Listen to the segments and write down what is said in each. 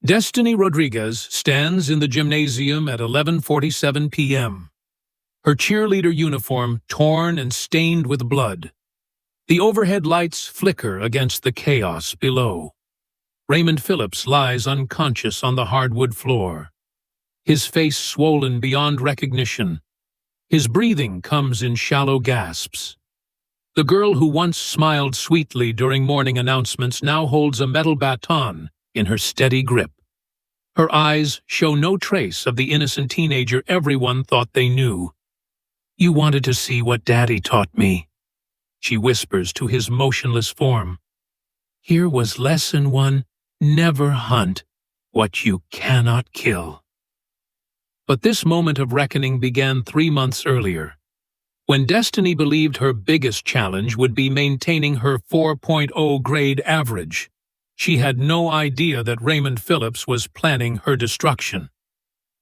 Destiny Rodriguez stands in the gymnasium at 11:47 p.m. Her cheerleader uniform torn and stained with blood. The overhead lights flicker against the chaos below. Raymond Phillips lies unconscious on the hardwood floor, his face swollen beyond recognition. His breathing comes in shallow gasps. The girl who once smiled sweetly during morning announcements now holds a metal baton in her steady grip. Her eyes show no trace of the innocent teenager everyone thought they knew. "You wanted to see what Daddy taught me," she whispers to his motionless form. "Here was lesson 1, never hunt what you cannot kill." But this moment of reckoning began 3 months earlier, when Destiny believed her biggest challenge would be maintaining her 4.0 grade average. She had no idea that Raymond Phillips was planning her destruction.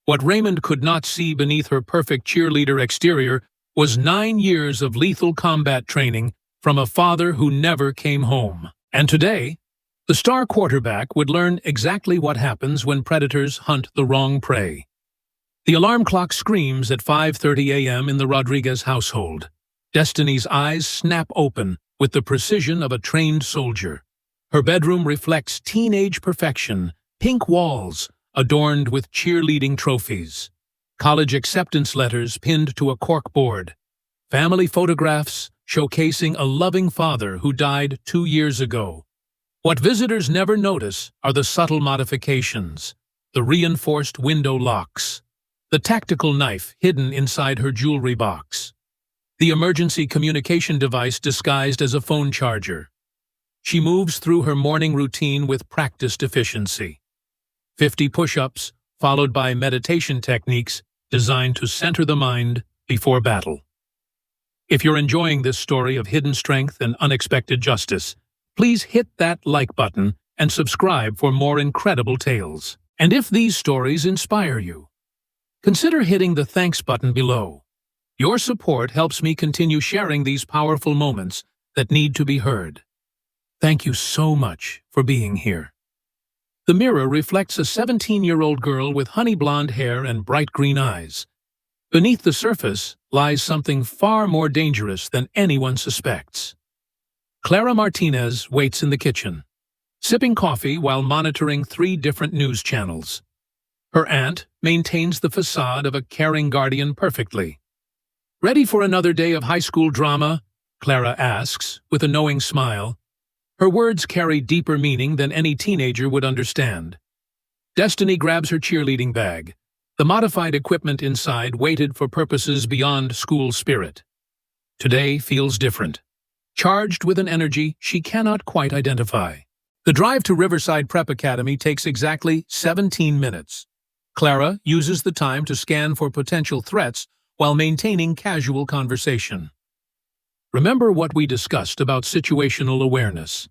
What Raymond could not see beneath her perfect cheerleader exterior was 9 years of lethal combat training from a father who never came home. And today, the star quarterback would learn exactly what happens when predators hunt the wrong prey. The alarm clock screams at 5:30 a.m. in the Rodriguez household. Destiny's eyes snap open with the precision of a trained soldier. Her bedroom reflects teenage perfection, pink walls adorned with cheerleading trophies, college acceptance letters pinned to a corkboard, family photographs showcasing a loving father who died 2 years ago. What visitors never notice are the subtle modifications, the reinforced window locks, the tactical knife hidden inside her jewelry box, the emergency communication device disguised as a phone charger. She moves through her morning routine with practiced efficiency. 50 push-ups, followed by meditation techniques designed to center the mind before battle. If you're enjoying this story of hidden strength and unexpected justice, please hit that like button and subscribe for more incredible tales. And if these stories inspire you, consider hitting the thanks button below. Your support helps me continue sharing these powerful moments that need to be heard. Thank you so much for being here. The mirror reflects a 17-year-old girl with honey blonde hair and bright green eyes. Beneath the surface lies something far more dangerous than anyone suspects. Clara Martinez waits in the kitchen, sipping coffee while monitoring 3 different news channels. Her aunt maintains the facade of a caring guardian perfectly. "Ready for another day of high school drama?" Clara asks, with a knowing smile. Her words carry deeper meaning than any teenager would understand. Destiny grabs her cheerleading bag. The modified equipment inside waited for purposes beyond school spirit. Today feels different, charged with an energy she cannot quite identify. The drive to Riverside Prep Academy takes exactly 17 minutes. Clara uses the time to scan for potential threats while maintaining casual conversation. "Remember what we discussed about situational awareness,"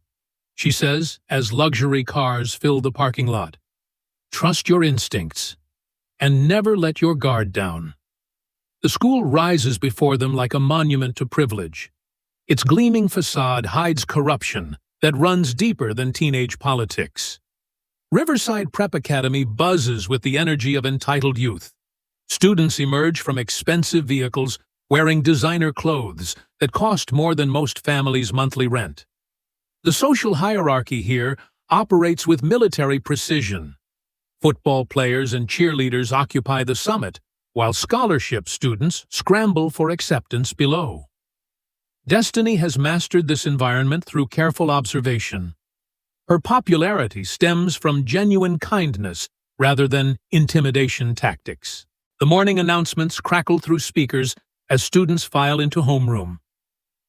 she says as luxury cars fill the parking lot. "Trust your instincts and never let your guard down." The school rises before them like a monument to privilege. Its gleaming facade hides corruption that runs deeper than teenage politics. Riverside Prep Academy buzzes with the energy of entitled youth. Students emerge from expensive vehicles wearing designer clothes that cost more than most families' monthly rent. The social hierarchy here operates with military precision. Football players and cheerleaders occupy the summit, while scholarship students scramble for acceptance below. Destiny has mastered this environment through careful observation. Her popularity stems from genuine kindness rather than intimidation tactics. The morning announcements crackle through speakers as students file into homeroom.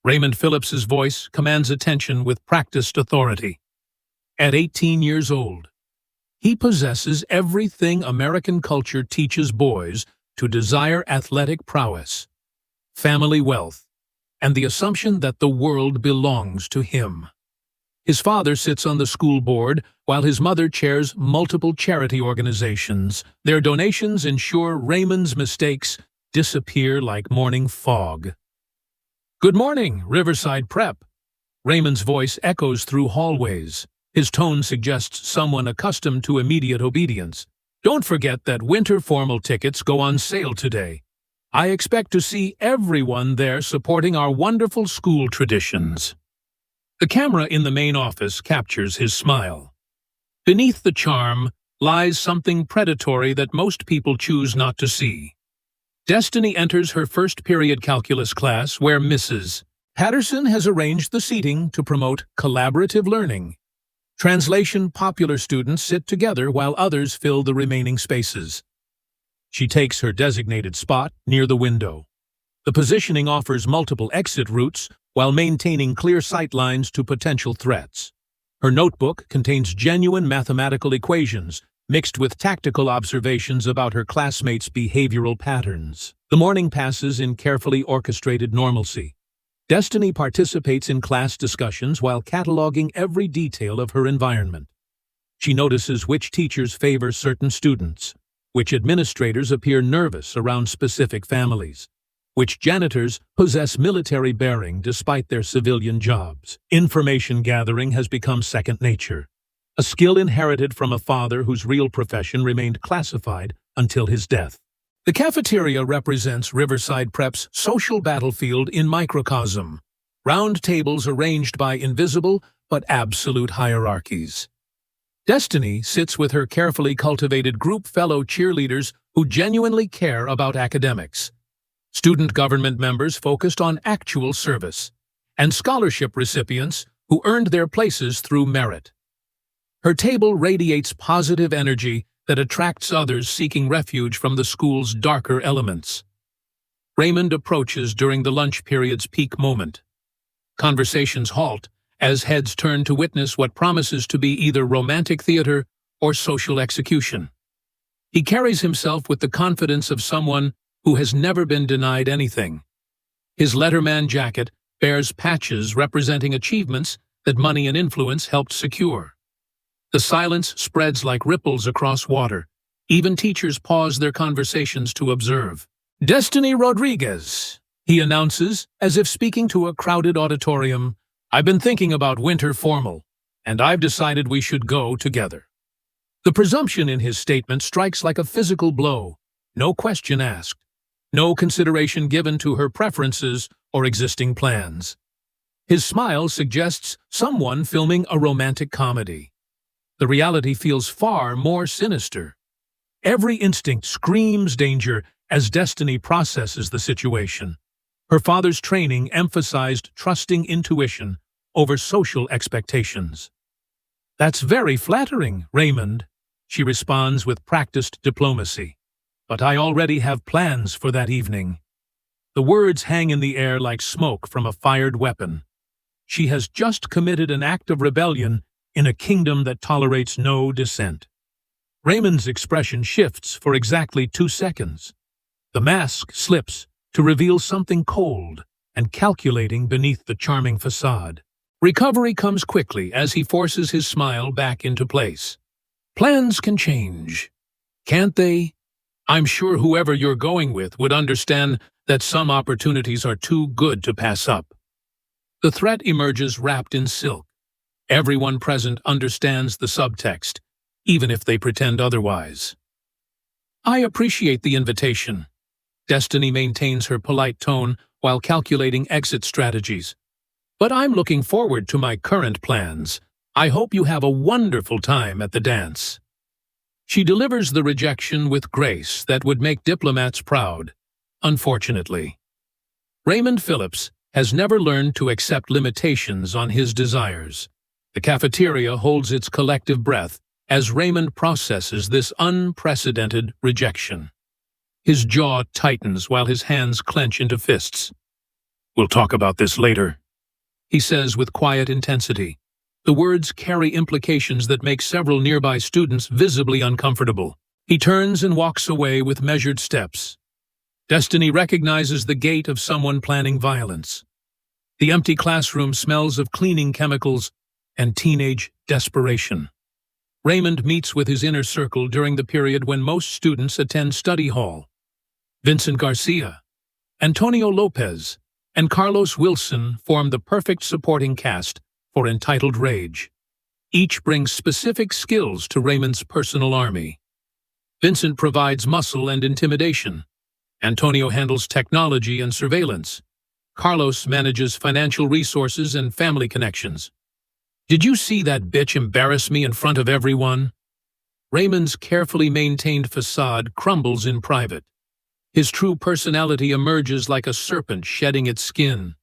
Raymond Phillips's voice commands attention with practiced authority. At 18 years old, he possesses everything American culture teaches boys to desire: athletic prowess, family wealth, and the assumption that the world belongs to him. His father sits on the school board, while his mother chairs multiple charity organizations. Their donations ensure Raymond's mistakes disappear like morning fog. "Good morning, Riverside Prep." Raymond's voice echoes through hallways, His tone suggests someone accustomed to immediate obedience. Don't forget that winter formal tickets go on sale today. I expect to see everyone there supporting our wonderful school traditions. The camera in the main office captures his smile. Beneath the charm lies something predatory that most people choose not to see. Destiny enters her first period calculus class where Mrs. Patterson has arranged the seating to promote collaborative learning. Translation: popular students sit together while others fill the remaining spaces. She takes her designated spot near the window. The positioning offers multiple exit routes while maintaining clear sight lines to potential threats. Her notebook contains genuine mathematical equations mixed with tactical observations about her classmates' behavioral patterns. The morning passes in carefully orchestrated normalcy. Destiny participates in class discussions while cataloging every detail of her environment. She notices which teachers favor certain students, which administrators appear nervous around specific families, which janitors possess military bearing despite their civilian jobs. Information gathering has become second nature, a skill inherited from a father whose real profession remained classified until his death. The cafeteria represents Riverside Prep's social battlefield in microcosm, round tables arranged by invisible but absolute hierarchies. Destiny sits with her carefully cultivated group fellow cheerleaders who genuinely care about academics, student government members focused on actual service, and scholarship recipients who earned their places through merit. Her table radiates positive energy that attracts others seeking refuge from the school's darker elements. Raymond approaches during the lunch period's peak moment. Conversations halt as heads turn to witness what promises to be either romantic theater or social execution. He carries himself with the confidence of someone who has never been denied anything. His Letterman jacket bears patches representing achievements that money and influence helped secure. The silence spreads like ripples across water. Even teachers pause their conversations to observe. "Destiny Rodriguez," he announces, as if speaking to a crowded auditorium. "I've been thinking about winter formal, and I've decided we should go together." The presumption in his statement strikes like a physical blow. No question asked. No consideration given to her preferences or existing plans. His smile suggests someone filming a romantic comedy. The reality feels far more sinister. Every instinct screams danger as Destiny processes the situation. Her father's training emphasized trusting intuition over social expectations. "That's very flattering, Raymond," she responds with practiced diplomacy. "But I already have plans for that evening." The words hang in the air like smoke from a fired weapon. She has just committed an act of rebellion in a kingdom that tolerates no dissent. Raymond's expression shifts for exactly 2 seconds. The mask slips to reveal something cold and calculating beneath the charming facade. Recovery comes quickly as he forces his smile back into place. "Plans can change, can't they? I'm sure whoever you're going with would understand that some opportunities are too good to pass up." The threat emerges wrapped in silk. Everyone present understands the subtext, even if they pretend otherwise. "I appreciate the invitation." Destiny maintains her polite tone while calculating exit strategies. "But I'm looking forward to my current plans. I hope you have a wonderful time at the dance." She delivers the rejection with grace that would make diplomats proud, unfortunately. Raymond Phillips has never learned to accept limitations on his desires. The cafeteria holds its collective breath as Raymond processes this unprecedented rejection. His jaw tightens while his hands clench into fists. "We'll talk about this later," he says with quiet intensity. The words carry implications that make several nearby students visibly uncomfortable. He turns and walks away with measured steps. Destiny recognizes the gait of someone planning violence. The empty classroom smells of cleaning chemicals and teenage desperation. Raymond meets with his inner circle during the period when most students attend study hall. Vincent Garcia, Antonio Lopez, and Carlos Wilson form the perfect supporting cast for entitled rage. Each brings specific skills to Raymond's personal army. Vincent provides muscle and intimidation. Antonio handles technology and surveillance. Carlos manages financial resources and family connections. Did you see that bitch embarrass me in front of everyone? Raymond's carefully maintained facade crumbles in private. His true personality emerges like a serpent shedding its skin.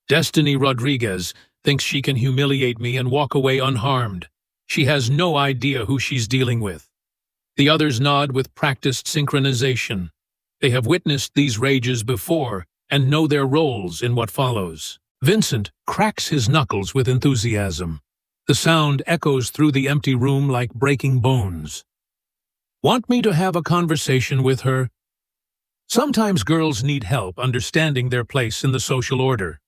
Destiny Rodriguez thinks she can humiliate me and walk away unharmed. She has no idea who she's dealing with. The others nod with practiced synchronization. They have witnessed these rages before and know their roles in what follows. Vincent cracks his knuckles with enthusiasm. The sound echoes through the empty room like breaking bones. Want me to have a conversation with her? Sometimes girls need help understanding their place in the social order.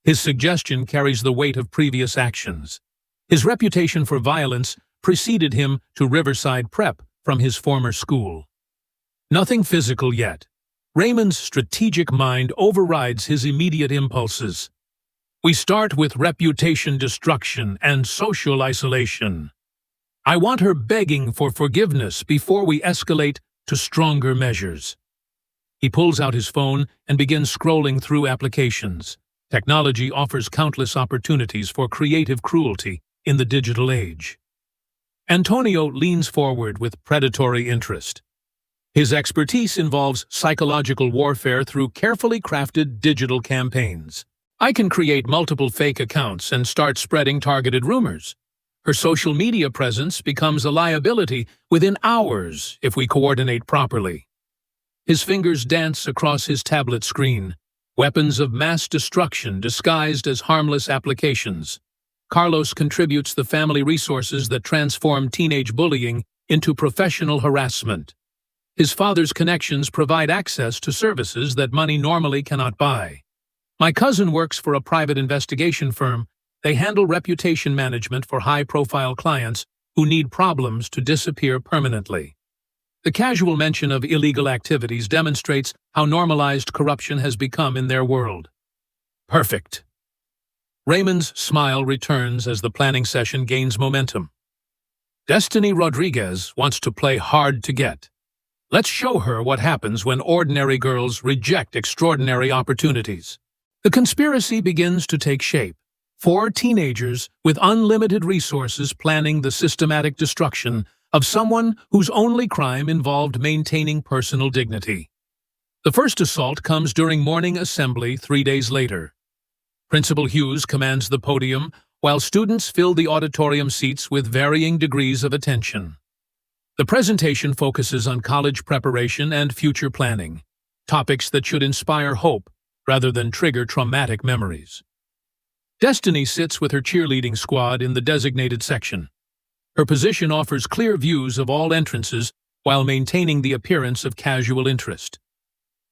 His suggestion carries the weight of previous actions. His reputation for violence preceded him to Riverside Prep from his former school. Nothing physical yet. Raymond's strategic mind overrides his immediate impulses. We start with reputation destruction and social isolation. I want her begging for forgiveness before we escalate to stronger measures. He pulls out his phone and begins scrolling through applications. Technology offers countless opportunities for creative cruelty in the digital age. Antonio leans forward with predatory interest. His expertise involves psychological warfare through carefully crafted digital campaigns. I can create multiple fake accounts and start spreading targeted rumors. Her social media presence becomes a liability within hours if we coordinate properly. His fingers dance across his tablet screen, weapons of mass destruction disguised as harmless applications. Carlos contributes the family resources that transform teenage bullying into professional harassment. His father's connections provide access to services that money normally cannot buy. My cousin works for a private investigation firm. They handle reputation management for high-profile clients who need problems to disappear permanently. The casual mention of illegal activities demonstrates how normalized corruption has become in their world. Perfect. Raymond's smile returns as the planning session gains momentum. Destiny Rodriguez wants to play hard to get. Let's show her what happens when ordinary girls reject extraordinary opportunities. The conspiracy begins to take shape. 4 teenagers with unlimited resources planning the systematic destruction of someone whose only crime involved maintaining personal dignity. The first assault comes during morning assembly 3 days later. Principal Hughes commands the podium while students fill the auditorium seats with varying degrees of attention. The presentation focuses on college preparation and future planning, topics that should inspire hope rather than trigger traumatic memories. Destiny sits with her cheerleading squad in the designated section. Her position offers clear views of all entrances while maintaining the appearance of casual interest.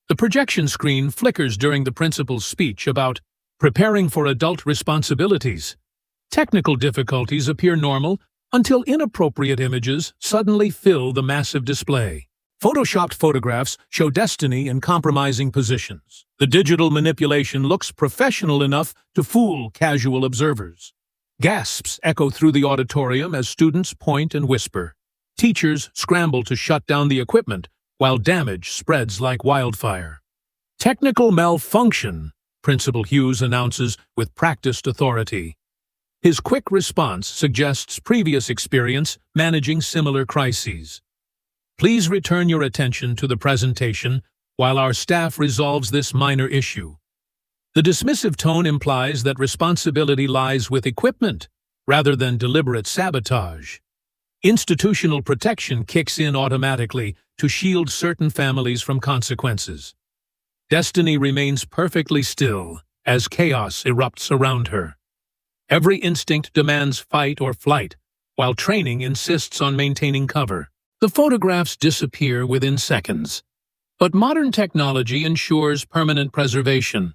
The projection screen flickers during the principal's speech about preparing for adult responsibilities. Technical difficulties appear normal until inappropriate images suddenly fill the massive display. Photoshopped photographs show Destiny in compromising positions. The digital manipulation looks professional enough to fool casual observers. Gasps echo through the auditorium as students point and whisper. Teachers scramble to shut down the equipment while damage spreads like wildfire. Technical malfunction, Principal Hughes announces with practiced authority. His quick response suggests previous experience managing similar crises. Please return your attention to the presentation while our staff resolves this minor issue. The dismissive tone implies that responsibility lies with equipment rather than deliberate sabotage. Institutional protection kicks in automatically to shield certain families from consequences. Destiny remains perfectly still as chaos erupts around her. Every instinct demands fight or flight, while training insists on maintaining cover. The photographs disappear within seconds, but modern technology ensures permanent preservation.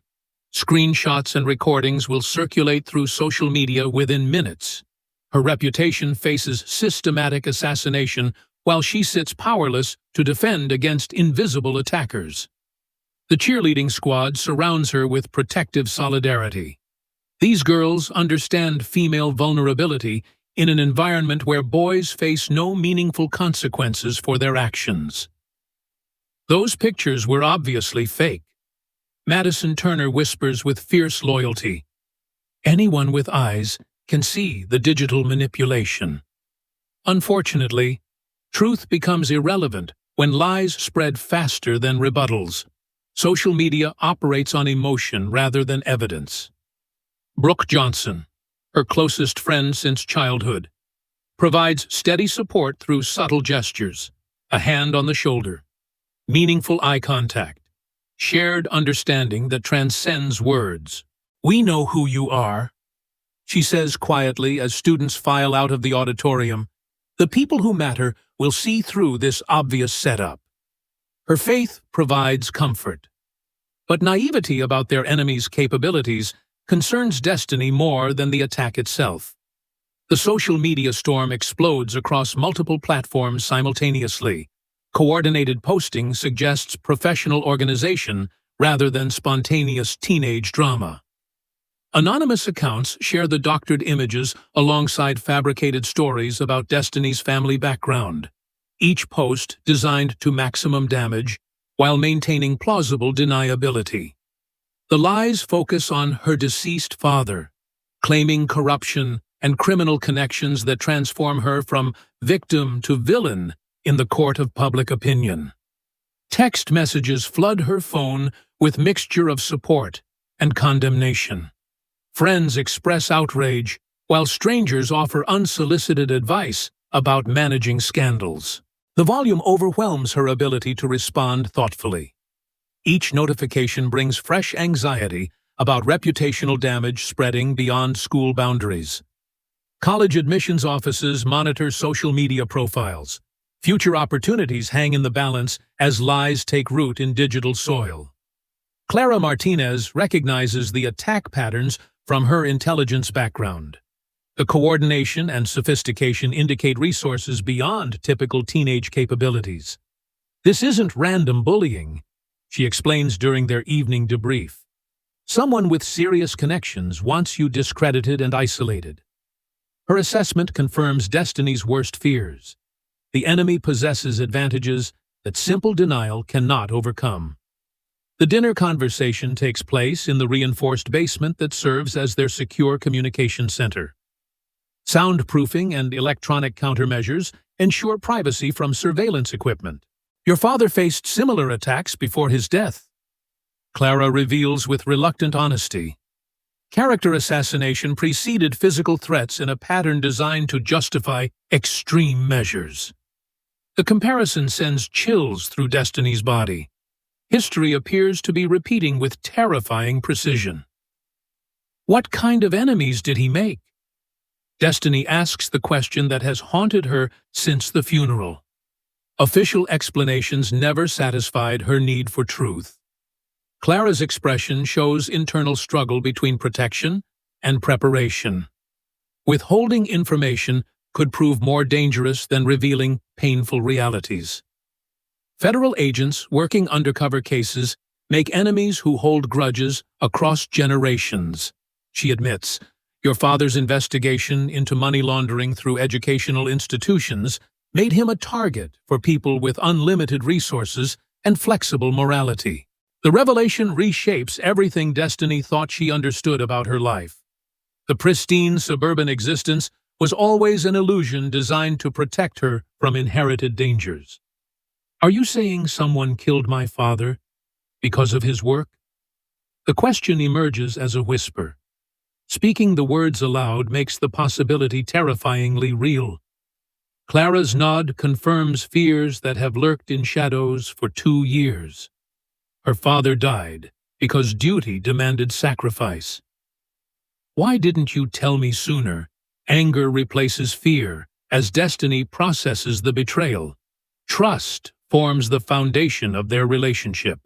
Screenshots and recordings will circulate through social media within minutes. Her reputation faces systematic assassination while she sits powerless to defend against invisible attackers. The cheerleading squad surrounds her with protective solidarity. These girls understand female vulnerability in an environment where boys face no meaningful consequences for their actions. Those pictures were obviously fake. Madison Turner whispers with fierce loyalty. Anyone with eyes can see the digital manipulation. Unfortunately, truth becomes irrelevant when lies spread faster than rebuttals. Social media operates on emotion rather than evidence. Brooke Johnson, her closest friend since childhood, provides steady support through subtle gestures, a hand on the shoulder, meaningful eye contact, shared understanding that transcends words. "We know who you are," she says quietly as students file out of the auditorium. "The people who matter will see through this obvious setup." Her faith provides comfort. But naivety about their enemy's capabilities concerns Destiny more than the attack itself. The social media storm explodes across multiple platforms simultaneously. Coordinated posting suggests professional organization rather than spontaneous teenage drama. Anonymous accounts share the doctored images alongside fabricated stories about Destiny's family background, each post designed to maximum damage while maintaining plausible deniability. The lies focus on her deceased father, claiming corruption and criminal connections that transform her from victim to villain in the court of public opinion. Text messages flood her phone with mixture of support and condemnation. Friends express outrage, while strangers offer unsolicited advice about managing scandals. The volume overwhelms her ability to respond thoughtfully. Each notification brings fresh anxiety about reputational damage spreading beyond school boundaries. College admissions offices monitor social media profiles. Future opportunities hang in the balance as lies take root in digital soil. Clara Martinez recognizes the attack patterns from her intelligence background. The coordination and sophistication indicate resources beyond typical teenage capabilities. "This isn't random bullying," she explains during their evening debrief. "Someone with serious connections wants you discredited and isolated." Her assessment confirms Destiny's worst fears. The enemy possesses advantages that simple denial cannot overcome. The dinner conversation takes place in the reinforced basement that serves as their secure communication center. Soundproofing and electronic countermeasures ensure privacy from surveillance equipment. "Your father faced similar attacks before his death," Clara reveals with reluctant honesty. Character assassination preceded physical threats in a pattern designed to justify extreme measures. The comparison sends chills through Destiny's body. History appears to be repeating with terrifying precision. What kind of enemies did he make? Destiny asks the question that has haunted her since the funeral. Official explanations never satisfied her need for truth. Clara's expression shows internal struggle between protection and preparation. Withholding information could prove more dangerous than revealing painful realities. Federal agents working undercover cases make enemies who hold grudges across generations. She admits, "Your father's investigation into money laundering through educational institutions made him a target for people with unlimited resources and flexible morality." The revelation reshapes everything Destiny thought she understood about her life. The pristine suburban existence was always an illusion designed to protect her from inherited dangers. "Are you saying someone killed my father because of his work?" The question emerges as a whisper. Speaking the words aloud makes the possibility terrifyingly real. Clara's nod confirms fears that have lurked in shadows for 2 years. Her father died because duty demanded sacrifice. "Why didn't you tell me sooner?" Anger replaces fear as Destiny processes the betrayal. Trust forms the foundation of their relationship.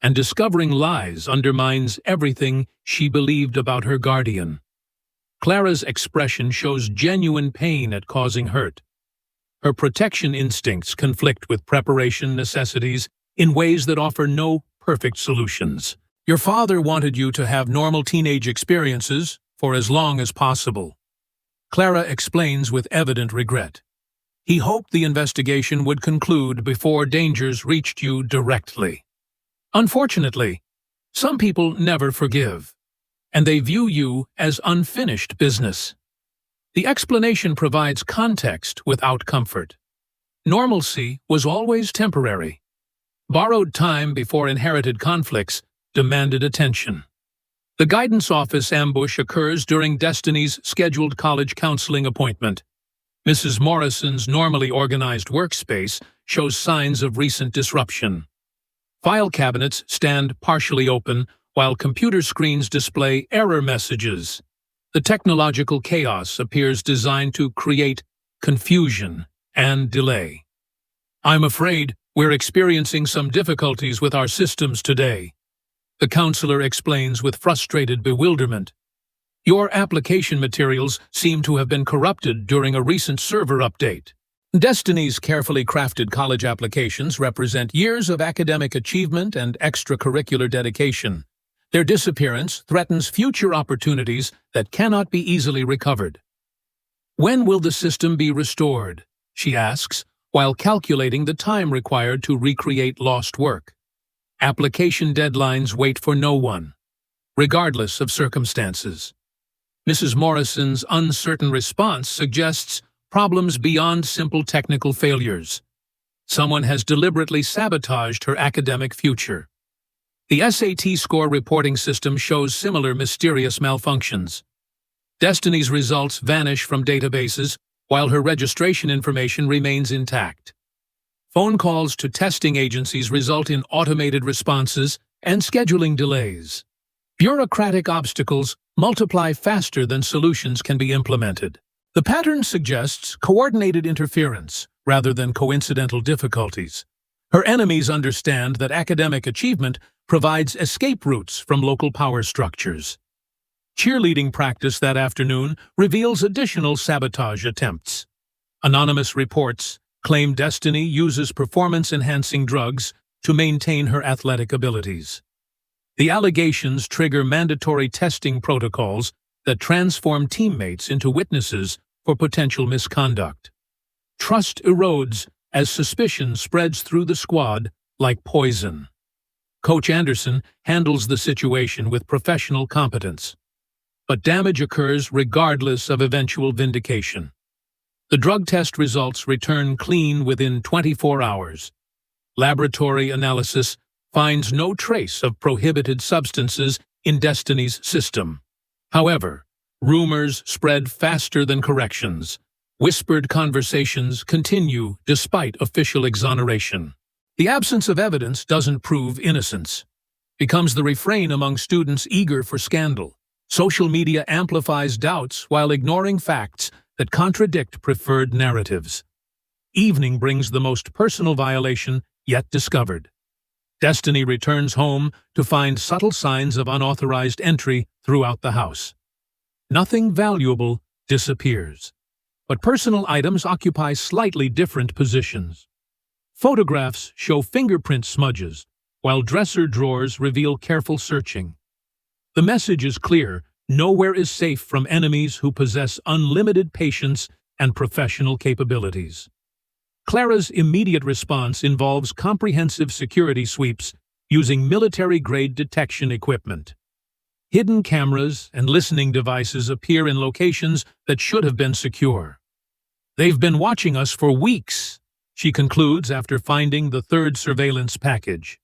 And discovering lies undermines everything she believed about her guardian. Clara's expression shows genuine pain at causing hurt. Her protection instincts conflict with preparation necessities in ways that offer no perfect solutions. Your father wanted you to have normal teenage experiences for as long as possible. Clara explains with evident regret. He hoped the investigation would conclude before dangers reached you directly. Unfortunately, some people never forgive, and they view you as unfinished business. The explanation provides context without comfort. Normalcy was always temporary. Borrowed time before inherited conflicts demanded attention. The guidance office ambush occurs during Destiny's scheduled college counseling appointment. Mrs. Morrison's normally organized workspace shows signs of recent disruption. File cabinets stand partially open, while computer screens display error messages. The technological chaos appears designed to create confusion and delay. I'm afraid we're experiencing some difficulties with our systems today, the counselor explains with frustrated bewilderment. Your application materials seem to have been corrupted during a recent server update. Destiny's carefully crafted college applications represent years of academic achievement and extracurricular dedication. Their disappearance threatens future opportunities that cannot be easily recovered. When will the system be restored? She asks, while calculating the time required to recreate lost work. Application deadlines wait for no one, regardless of circumstances. Mrs. Morrison's uncertain response suggests problems beyond simple technical failures. Someone has deliberately sabotaged her academic future. The SAT score reporting system shows similar mysterious malfunctions. Destiny's results vanish from databases, while her registration information remains intact. Phone calls to testing agencies result in automated responses and scheduling delays. Bureaucratic obstacles multiply faster than solutions can be implemented. The pattern suggests coordinated interference rather than coincidental difficulties. Her enemies understand that academic achievement provides escape routes from local power structures. Cheerleading practice that afternoon reveals additional sabotage attempts. Anonymous reports claim Destiny uses performance-enhancing drugs to maintain her athletic abilities. The allegations trigger mandatory testing protocols that transform teammates into witnesses for potential misconduct. Trust erodes as suspicion spreads through the squad like poison. Coach Anderson handles the situation with professional competence. But damage occurs regardless of eventual vindication. The drug test results return clean within 24 hours. Laboratory analysis finds no trace of prohibited substances in Destiny's system. However, rumors spread faster than corrections. Whispered conversations continue despite official exoneration. The absence of evidence doesn't prove innocence. Becomes the refrain among students eager for scandal. Social media amplifies doubts while ignoring facts that contradict preferred narratives. Evening brings the most personal violation yet discovered. Destiny returns home to find subtle signs of unauthorized entry throughout the house. Nothing valuable disappears, but personal items occupy slightly different positions. Photographs show fingerprint smudges, while dresser drawers reveal careful searching. The message is clear: nowhere is safe from enemies who possess unlimited patience and professional capabilities. Clara's immediate response involves comprehensive security sweeps using military-grade detection equipment. Hidden cameras and listening devices appear in locations that should have been secure. They've been watching us for weeks, she concludes after finding the third surveillance package.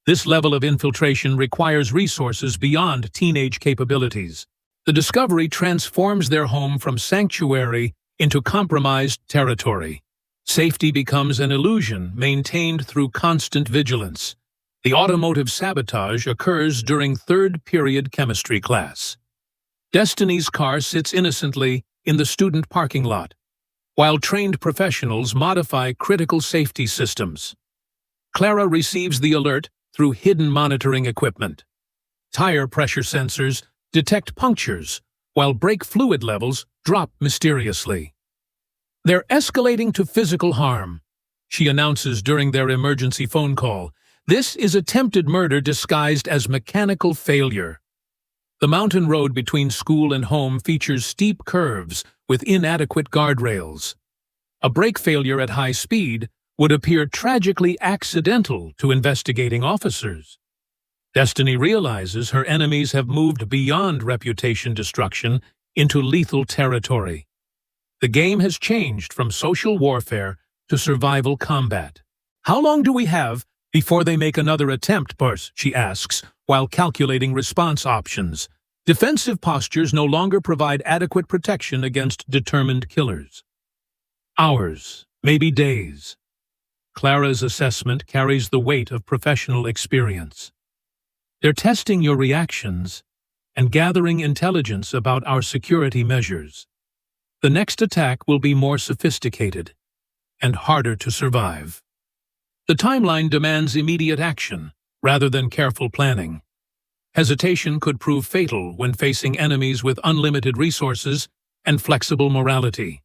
This level of infiltration requires resources beyond teenage capabilities. The discovery transforms their home from sanctuary into compromised territory. Safety becomes an illusion maintained through constant vigilance. The automotive sabotage occurs during third-period chemistry class. Destiny's car sits innocently in the student parking lot, while trained professionals modify critical safety systems. Clara receives the alert through hidden monitoring equipment. Tire pressure sensors detect punctures, while brake fluid levels drop mysteriously. They're escalating to physical harm, she announces during their emergency phone call. This is attempted murder disguised as mechanical failure. The mountain road between school and home features steep curves with inadequate guardrails. A brake failure at high speed would appear tragically accidental to investigating officers. Destiny realizes her enemies have moved beyond reputation destruction into lethal territory. The game has changed from social warfare to survival combat. "How long do we have before they make another attempt, Burs?" she asks, while calculating response options. Defensive postures no longer provide adequate protection against determined killers. Hours, maybe days. Clara's assessment carries the weight of professional experience. They're testing your reactions and gathering intelligence about our security measures. The next attack will be more sophisticated and harder to survive. The timeline demands immediate action rather than careful planning. Hesitation could prove fatal when facing enemies with unlimited resources and flexible morality.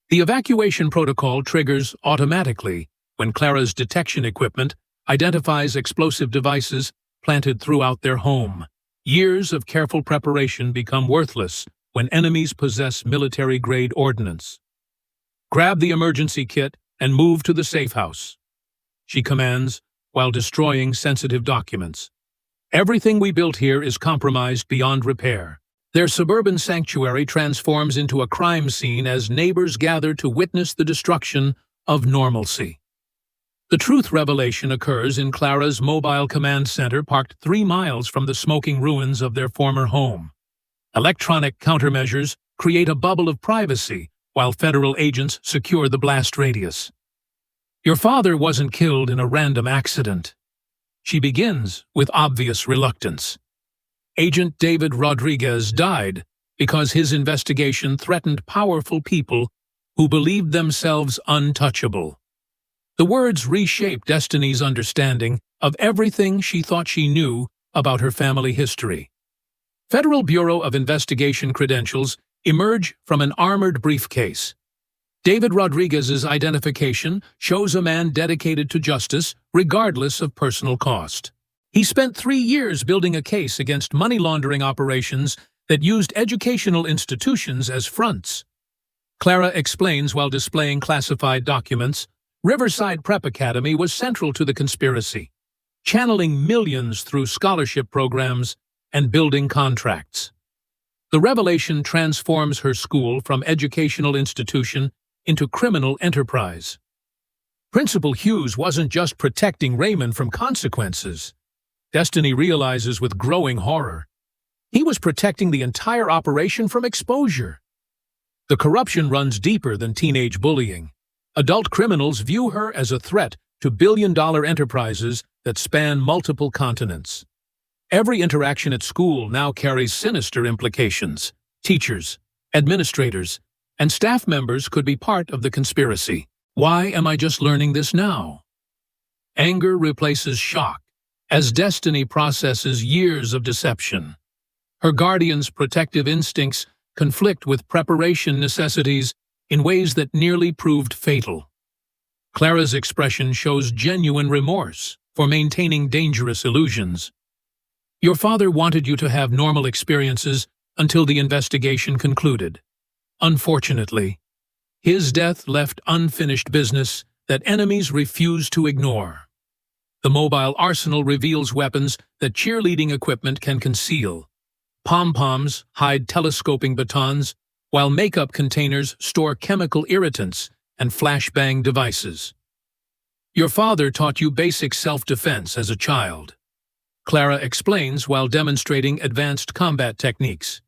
The evacuation protocol triggers automatically when Clara's detection equipment identifies explosive devices planted throughout their home. Years of careful preparation become worthless when enemies possess military-grade ordnance. "Grab the emergency kit and move to the safe house," she commands while destroying sensitive documents. "Everything we built here is compromised beyond repair." Their suburban sanctuary transforms into a crime scene as neighbors gather to witness the destruction of normalcy. The truth revelation occurs in Clara's mobile command center parked 3 miles from the smoking ruins of their former home. Electronic countermeasures create a bubble of privacy while federal agents secure the blast radius. "Your father wasn't killed in a random accident." She begins with obvious reluctance. Agent David Rodriguez died because his investigation threatened powerful people who believed themselves untouchable. The words reshape Destiny's understanding of everything she thought she knew about her family history. Federal Bureau of Investigation credentials emerge from an armored briefcase. David Rodriguez's identification shows a man dedicated to justice regardless of personal cost. He spent 3 years building a case against money laundering operations that used educational institutions as fronts. Clara explains while displaying classified documents, Riverside Prep Academy was central to the conspiracy, channeling millions through scholarship programs and building contracts. The revelation transforms her school from educational institution into criminal enterprise. Principal Hughes wasn't just protecting Raymond from consequences. Destiny realizes with growing horror. He was protecting the entire operation from exposure. The corruption runs deeper than teenage bullying. Adult criminals view her as a threat to billion-dollar enterprises that span multiple continents. Every interaction at school now carries sinister implications. Teachers, administrators, and staff members could be part of the conspiracy. Why am I just learning this now? Anger replaces shock as Destiny processes years of deception. Her guardian's protective instincts conflict with preparation necessities in ways that nearly proved fatal. Clara's expression shows genuine remorse for maintaining dangerous illusions. "Your father wanted you to have normal experiences until the investigation concluded. Unfortunately, his death left unfinished business that enemies refuse to ignore." The mobile arsenal reveals weapons that cheerleading equipment can conceal. Pom-poms hide telescoping batons, while makeup containers store chemical irritants and flashbang devices. "Your father taught you basic self-defense as a child," Clara explains while demonstrating advanced combat techniques.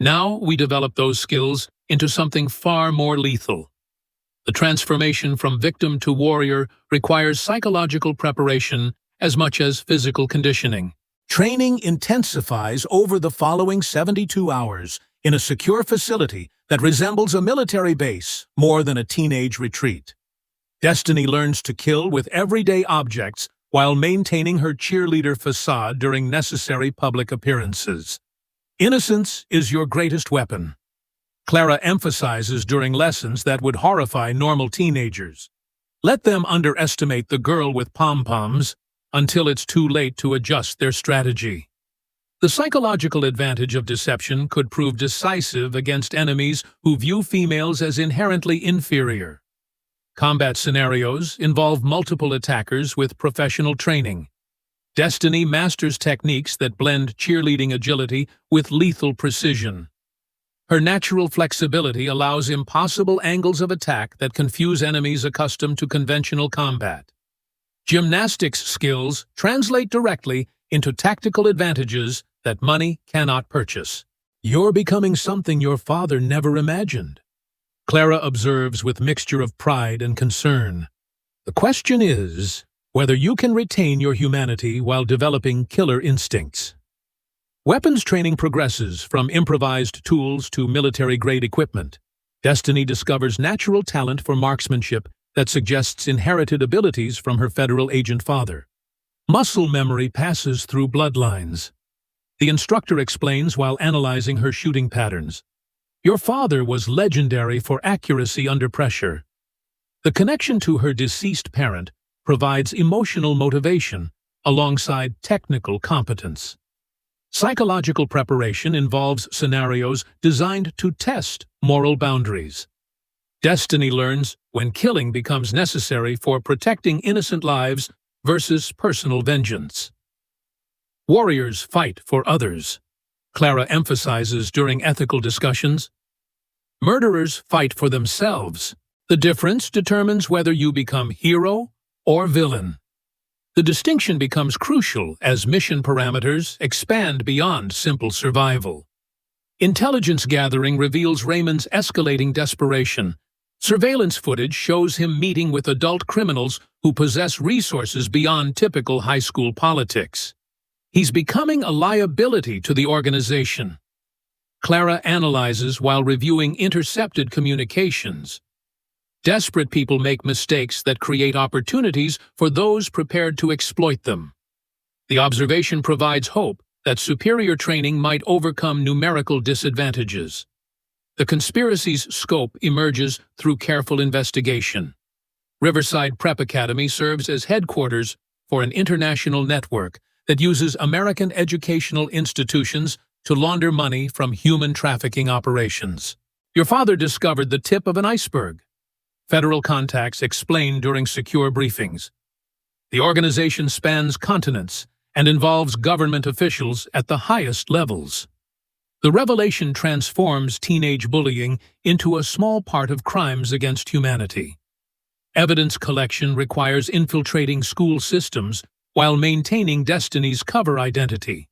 "Now we develop those skills into something far more lethal." The transformation from victim to warrior requires psychological preparation as much as physical conditioning. Training intensifies over the following 72 hours in a secure facility that resembles a military base more than a teenage retreat. Destiny learns to kill with everyday objects while maintaining her cheerleader facade during necessary public appearances. "Innocence is your greatest weapon," Clara emphasizes during lessons that would horrify normal teenagers. Let them underestimate the girl with pom-poms until it's too late to adjust their strategy. The psychological advantage of deception could prove decisive against enemies who view females as inherently inferior. Combat scenarios involve multiple attackers with professional training. Destiny masters techniques that blend cheerleading agility with lethal precision. Her natural flexibility allows impossible angles of attack that confuse enemies accustomed to conventional combat. Gymnastics skills translate directly into tactical advantages that money cannot purchase. You're becoming something your father never imagined, Clara observes with mixture of pride and concern. The question is whether you can retain your humanity while developing killer instincts. Weapons training progresses from improvised tools to military-grade equipment. Destiny discovers natural talent for marksmanship that suggests inherited abilities from her federal agent father. Muscle memory passes through bloodlines. The instructor explains while analyzing her shooting patterns. Your father was legendary for accuracy under pressure. The connection to her deceased parent provides emotional motivation alongside technical competence. Psychological preparation involves scenarios designed to test moral boundaries. Destiny learns when killing becomes necessary for protecting innocent lives versus personal vengeance. Warriors fight for others, Clara emphasizes during ethical discussions. Murderers fight for themselves. The difference determines whether you become hero or villain. The distinction becomes crucial as mission parameters expand beyond simple survival. Intelligence gathering reveals Raymond's escalating desperation. Surveillance footage shows him meeting with adult criminals who possess resources beyond typical high school politics. He's becoming a liability to the organization. Clara analyzes while reviewing intercepted communications. Desperate people make mistakes that create opportunities for those prepared to exploit them. The observation provides hope that superior training might overcome numerical disadvantages. The conspiracy's scope emerges through careful investigation. Riverside Prep Academy serves as headquarters for an international network that uses American educational institutions to launder money from human trafficking operations. Your father discovered the tip of an iceberg. Federal contacts explain during secure briefings. The organization spans continents and involves government officials at the highest levels. The revelation transforms teenage bullying into a small part of crimes against humanity. Evidence collection requires infiltrating school systems while maintaining Destiny's cover identity.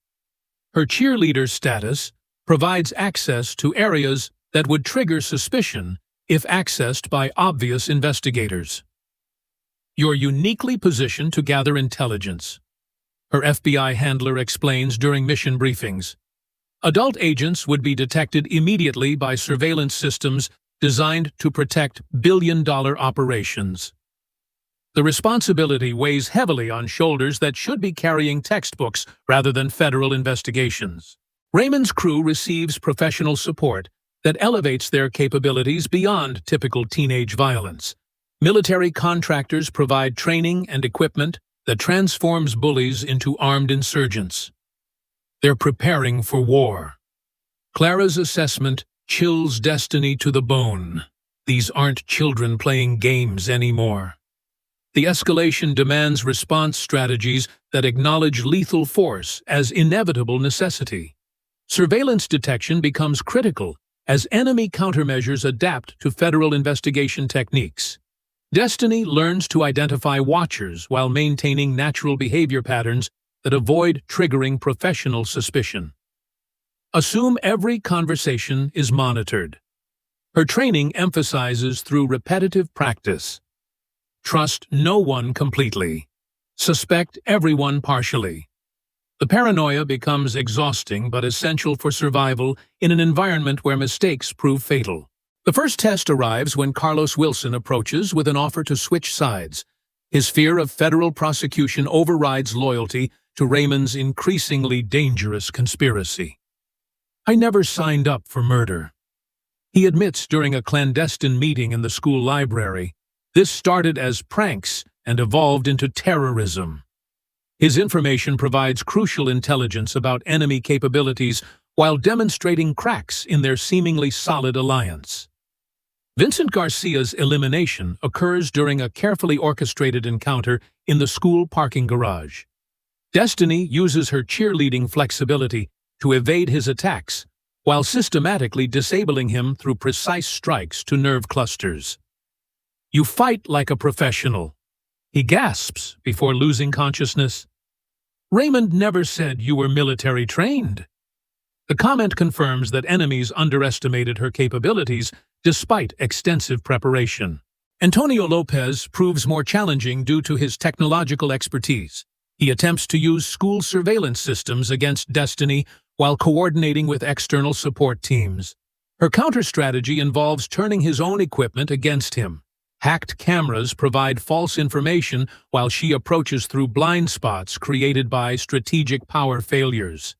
Her cheerleader status provides access to areas that would trigger suspicion if accessed by obvious investigators. You're uniquely positioned to gather intelligence, her FBI handler explains during mission briefings. Adult agents would be detected immediately by surveillance systems designed to protect billion-dollar operations. The responsibility weighs heavily on shoulders that should be carrying textbooks rather than federal investigations. Raymond's crew receives professional support that elevates their capabilities beyond typical teenage violence. Military contractors provide training and equipment that transforms bullies into armed insurgents. They're preparing for war. Clara's assessment chills Destiny to the bone. These aren't children playing games anymore. The escalation demands response strategies that acknowledge lethal force as inevitable necessity. Surveillance detection becomes critical as enemy countermeasures adapt to federal investigation techniques. Destiny learns to identify watchers while maintaining natural behavior patterns that avoid triggering professional suspicion. Assume every conversation is monitored. Her training emphasizes through repetitive practice. Trust no one completely. Suspect everyone partially. The paranoia becomes exhausting but essential for survival in an environment where mistakes prove fatal. The first test arrives when Carlos Wilson approaches with an offer to switch sides. His fear of federal prosecution overrides loyalty to Raymond's increasingly dangerous conspiracy. I never signed up for murder, he admits during a clandestine meeting in the school library. This started as pranks and evolved into terrorism. His information provides crucial intelligence about enemy capabilities while demonstrating cracks in their seemingly solid alliance. Vincent Garcia's elimination occurs during a carefully orchestrated encounter in the school parking garage. Destiny uses her cheerleading flexibility to evade his attacks, while systematically disabling him through precise strikes to nerve clusters. "You fight like a professional," he gasps before losing consciousness. "Raymond never said you were military trained." The comment confirms that enemies underestimated her capabilities despite extensive preparation. Antonio Lopez proves more challenging due to his technological expertise. He attempts to use school surveillance systems against Destiny while coordinating with external support teams. Her counter-strategy involves turning his own equipment against him. Hacked cameras provide false information while she approaches through blind spots created by strategic power failures.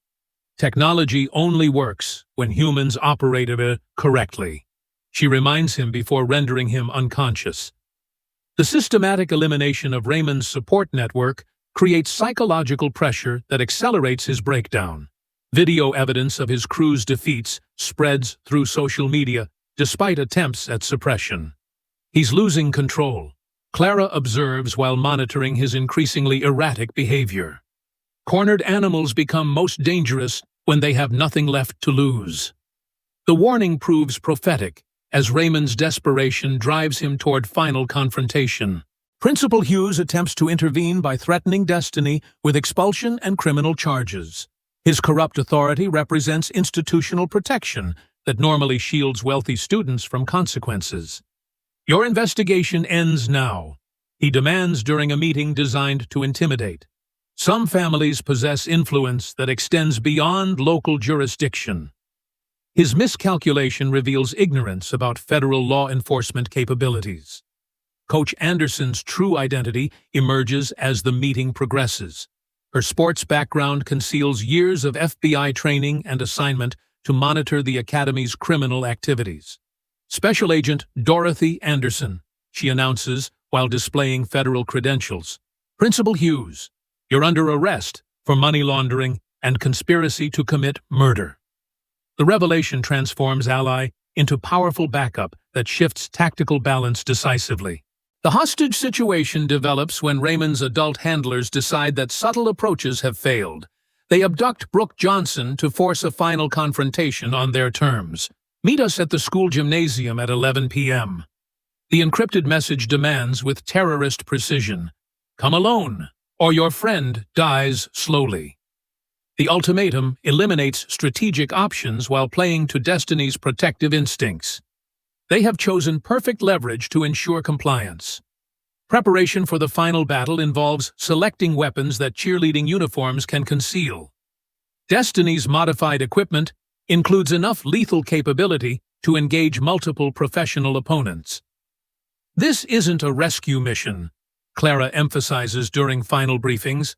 Technology only works when humans operate it correctly. She reminds him before rendering him unconscious. The systematic elimination of Raymond's support network creates psychological pressure that accelerates his breakdown. Video evidence of his crew's defeats spreads through social media despite attempts at suppression. He's losing control, Clara observes while monitoring his increasingly erratic behavior. Cornered animals become most dangerous when they have nothing left to lose. The warning proves prophetic, as Raymond's desperation drives him toward final confrontation. Principal Hughes attempts to intervene by threatening Destiny with expulsion and criminal charges. His corrupt authority represents institutional protection that normally shields wealthy students from consequences. "Your investigation ends now," he demands during a meeting designed to intimidate. Some families possess influence that extends beyond local jurisdiction. His miscalculation reveals ignorance about federal law enforcement capabilities. Coach Anderson's true identity emerges as the meeting progresses. Her sports background conceals years of FBI training and assignment to monitor the Academy's criminal activities. "Special Agent Dorothy Anderson," she announces while displaying federal credentials. "Principal Hughes, you're under arrest for money laundering and conspiracy to commit murder." The revelation transforms Ally into powerful backup that shifts tactical balance decisively. The hostage situation develops when Raymond's adult handlers decide that subtle approaches have failed. They abduct Brooke Johnson to force a final confrontation on their terms. "Meet us at the school gymnasium at 11 p.m. The encrypted message demands with terrorist precision, "Come alone, or your friend dies slowly." The ultimatum eliminates strategic options while playing to Destiny's protective instincts. They have chosen perfect leverage to ensure compliance. Preparation for the final battle involves selecting weapons that cheerleading uniforms can conceal. Destiny's modified equipment includes enough lethal capability to engage multiple professional opponents. "This isn't a rescue mission," Clara emphasizes during final briefings.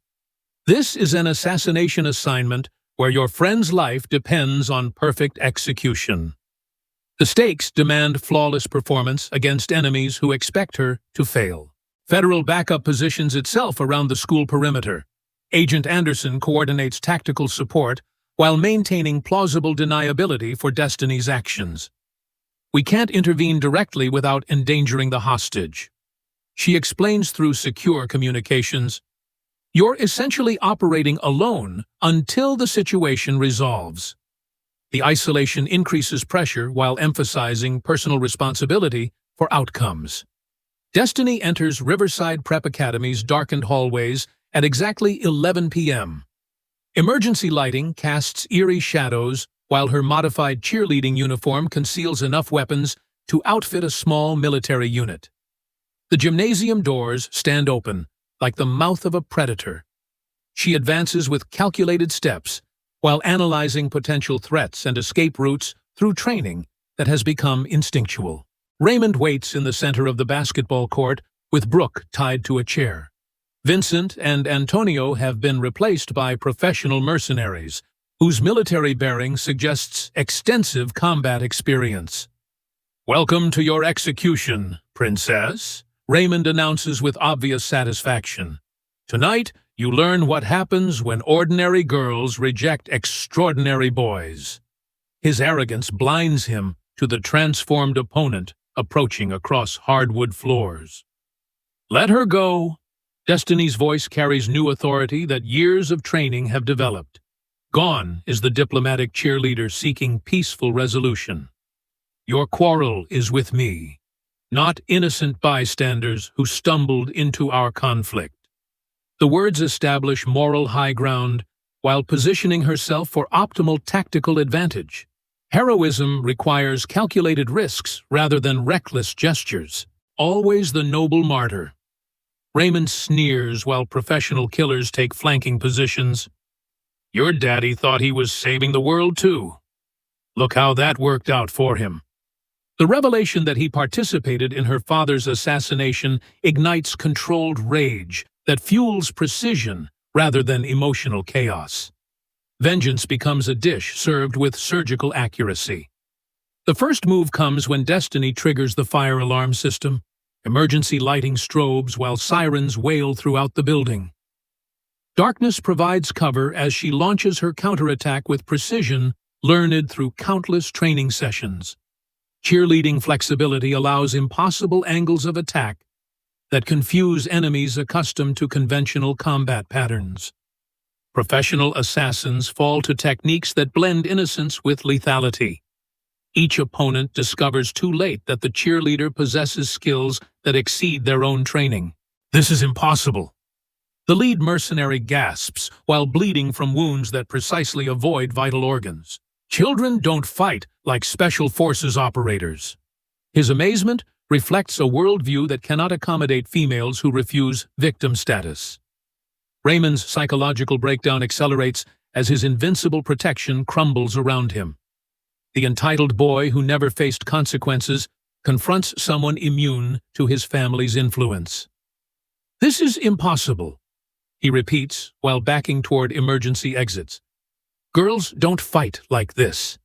"This is an assassination assignment where your friend's life depends on perfect execution." The stakes demand flawless performance against enemies who expect her to fail. Federal backup positions itself around the school perimeter. Agent Anderson coordinates tactical support while maintaining plausible deniability for Destiny's actions. "We can't intervene directly without endangering the hostage," she explains through secure communications. "You're essentially operating alone until the situation resolves." The isolation increases pressure while emphasizing personal responsibility for outcomes. Destiny enters Riverside Prep Academy's darkened hallways at exactly 11 p.m. Emergency lighting casts eerie shadows while her modified cheerleading uniform conceals enough weapons to outfit a small military unit. The gymnasium doors stand open, like the mouth of a predator. She advances with calculated steps, while analyzing potential threats and escape routes through training that has become instinctual. Raymond waits in the center of the basketball court, with Brooke tied to a chair. Vincent and Antonio have been replaced by professional mercenaries, whose military bearing suggests extensive combat experience. "Welcome to your execution, Princess," Raymond announces with obvious satisfaction. "Tonight, you learn what happens when ordinary girls reject extraordinary boys. His arrogance blinds him to the transformed opponent approaching across hardwood floors. Let her go. Destiny's voice carries new authority that years of training have developed. Gone is the diplomatic cheerleader seeking peaceful resolution. Your quarrel is with me, not innocent bystanders who stumbled into our conflict. The words establish moral high ground while positioning herself for optimal tactical advantage. Heroism requires calculated risks rather than reckless gestures. Always the noble martyr. Raymond sneers while professional killers take flanking positions. Your daddy thought he was saving the world too. Look how that worked out for him. The revelation that he participated in her father's assassination ignites controlled rage that fuels precision rather than emotional chaos. Vengeance becomes a dish served with surgical accuracy. The first move comes when Destiny triggers the fire alarm system, emergency lighting strobes while sirens wail throughout the building. Darkness provides cover as she launches her counterattack with precision learned through countless training sessions. Cheerleading flexibility allows impossible angles of attack that confuse enemies accustomed to conventional combat patterns. Professional assassins fall to techniques that blend innocence with lethality. Each opponent discovers too late that the cheerleader possesses skills that exceed their own training. This is impossible. The lead mercenary gasps while bleeding from wounds that precisely avoid vital organs. Children don't fight like special forces operators. His amazement reflects a worldview that cannot accommodate females who refuse victim status. Raymond's psychological breakdown accelerates as his invincible protection crumbles around him. The entitled boy who never faced consequences confronts someone immune to his family's influence. This is impossible, he repeats while backing toward emergency exits. Girls don't fight like this.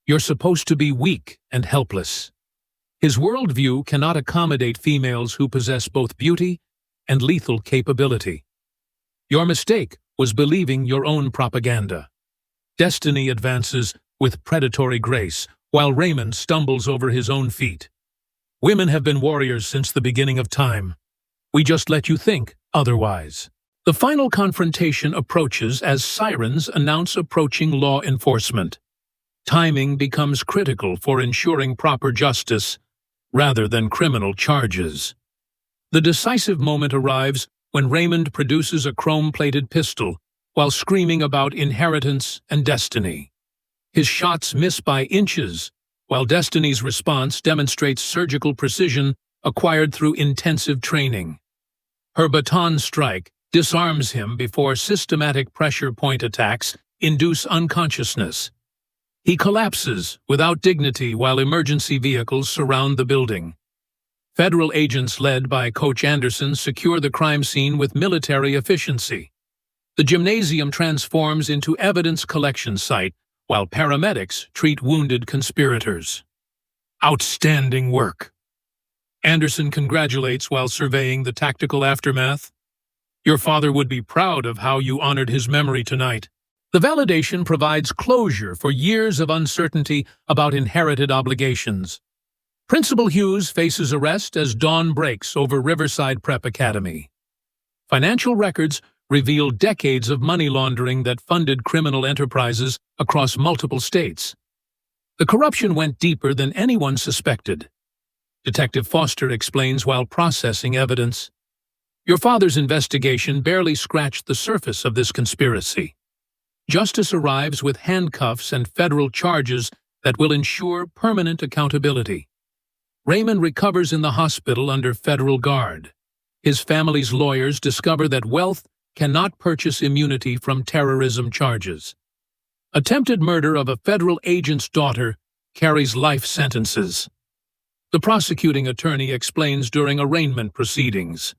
You're supposed to be weak and helpless. His worldview cannot accommodate females who possess both beauty and lethal capability. Your mistake was believing your own propaganda. Destiny advances with predatory grace, while Raymond stumbles over his own feet. Women have been warriors since the beginning of time. We just let you think otherwise. The final confrontation approaches as sirens announce approaching law enforcement. Timing becomes critical for ensuring proper justice rather than criminal charges. The decisive moment arrives when Raymond produces a chrome-plated pistol while screaming about inheritance and destiny. His shots miss by inches, while Destiny's response demonstrates surgical precision acquired through intensive training. Her baton strike disarms him before systematic pressure point attacks induce unconsciousness. He collapses without dignity while emergency vehicles surround the building. Federal agents led by Coach Anderson secure the crime scene with military efficiency. The gymnasium transforms into evidence collection site, while paramedics treat wounded conspirators. Outstanding work. Anderson congratulates while surveying the tactical aftermath. Your father would be proud of how you honored his memory tonight. The validation provides closure for years of uncertainty about inherited obligations. Principal Hughes faces arrest as dawn breaks over Riverside Prep Academy. Financial records reveal decades of money laundering that funded criminal enterprises across multiple states. The corruption went deeper than anyone suspected. Detective Foster explains while processing evidence. Your father's investigation barely scratched the surface of this conspiracy. Justice arrives with handcuffs and federal charges that will ensure permanent accountability. Raymond recovers in the hospital under federal guard. His family's lawyers discover that wealth cannot purchase immunity from terrorism charges. Attempted murder of a federal agent's daughter carries life sentences. The prosecuting attorney explains during arraignment proceedings.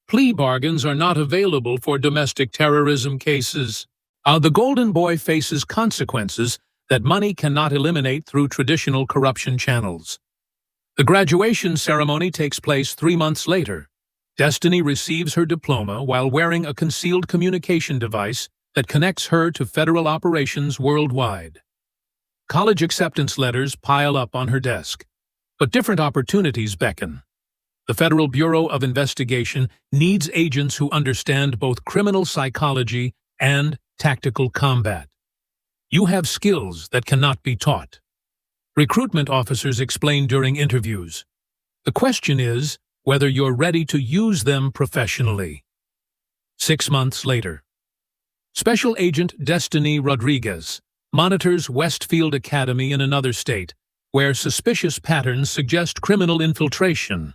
Plea bargains are not available for domestic terrorism cases. The golden boy faces consequences that money cannot eliminate through traditional corruption channels. The graduation ceremony takes place 3 months later. Destiny receives her diploma while wearing a concealed communication device that connects her to federal operations worldwide. College acceptance letters pile up on her desk, but different opportunities beckon. The Federal Bureau of Investigation needs agents who understand both criminal psychology and tactical combat. You have skills that cannot be taught. Recruitment officers explain during interviews. The question is whether you're ready to use them professionally. 6 months later. Special Agent Destiny Rodriguez monitors Westfield Academy in another state, where suspicious patterns suggest criminal infiltration.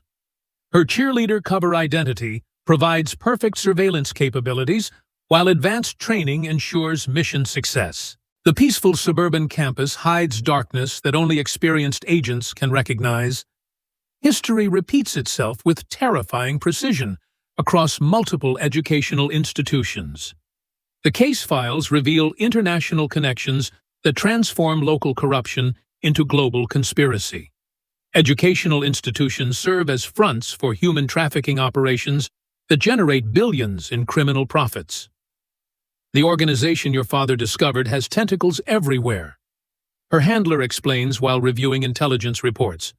Her cheerleader cover identity provides perfect surveillance capabilities, while advanced training ensures mission success. The peaceful suburban campus hides darkness that only experienced agents can recognize. History repeats itself with terrifying precision across multiple educational institutions. The case files reveal international connections that transform local corruption into global conspiracy. Educational institutions serve as fronts for human trafficking operations that generate billions in criminal profits. The organization your father discovered has tentacles everywhere. Her handler explains while reviewing intelligence reports.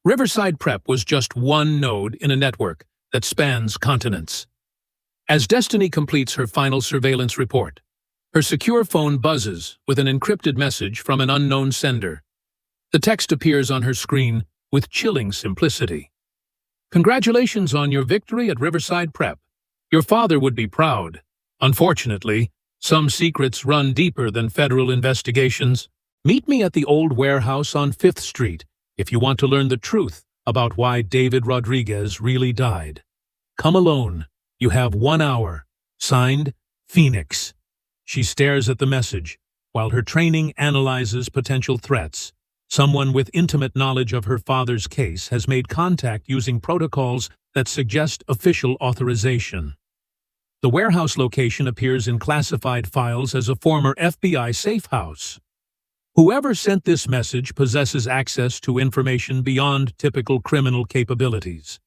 Riverside Prep was just one node in a network that spans continents. As Destiny completes her final surveillance report, her secure phone buzzes with an encrypted message from an unknown sender. The text appears on her screen with chilling simplicity. Congratulations on your victory at Riverside Prep. Your father would be proud. Unfortunately, some secrets run deeper than federal investigations. Meet me at the old warehouse on 5th Street if you want to learn the truth about why David Rodriguez really died. Come alone. You have 1 hour. Signed, Phoenix. She stares at the message, while her training analyzes potential threats. Someone with intimate knowledge of her father's case has made contact using protocols that suggest official authorization. The warehouse location appears in classified files as a former FBI safe house. Whoever sent this message possesses access to information beyond typical criminal capabilities.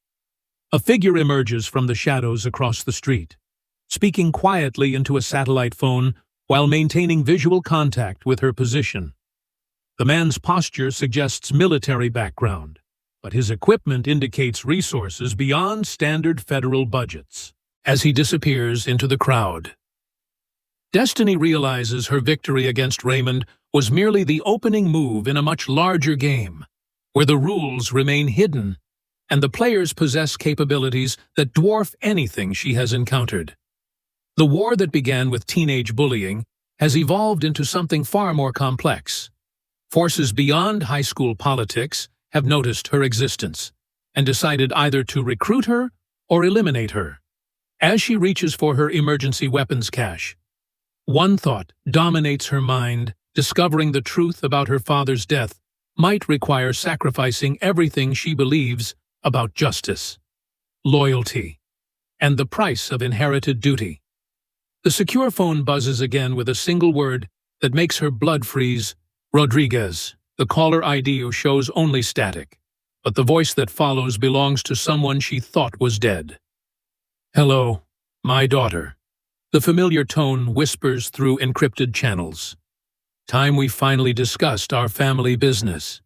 A figure emerges from the shadows across the street, speaking quietly into a satellite phone while maintaining visual contact with her position. The man's posture suggests military background, but his equipment indicates resources beyond standard federal budgets. As he disappears into the crowd, Destiny realizes her victory against Raymond was merely the opening move in a much larger game, where the rules remain hidden and the players possess capabilities that dwarf anything she has encountered. The war that began with teenage bullying has evolved into something far more complex. Forces beyond high school politics have noticed her existence and decided either to recruit her or eliminate her. As she reaches for her emergency weapons cache, one thought dominates her mind: discovering the truth about her father's death might require sacrificing everything she believes about justice, loyalty, and the price of inherited duty. The secure phone buzzes again with a single word that makes her blood freeze: Rodriguez. The caller ID shows only static, but the voice that follows belongs to someone she thought was dead. Hello, my daughter. The familiar tone whispers through encrypted channels. Time we finally discussed our family business.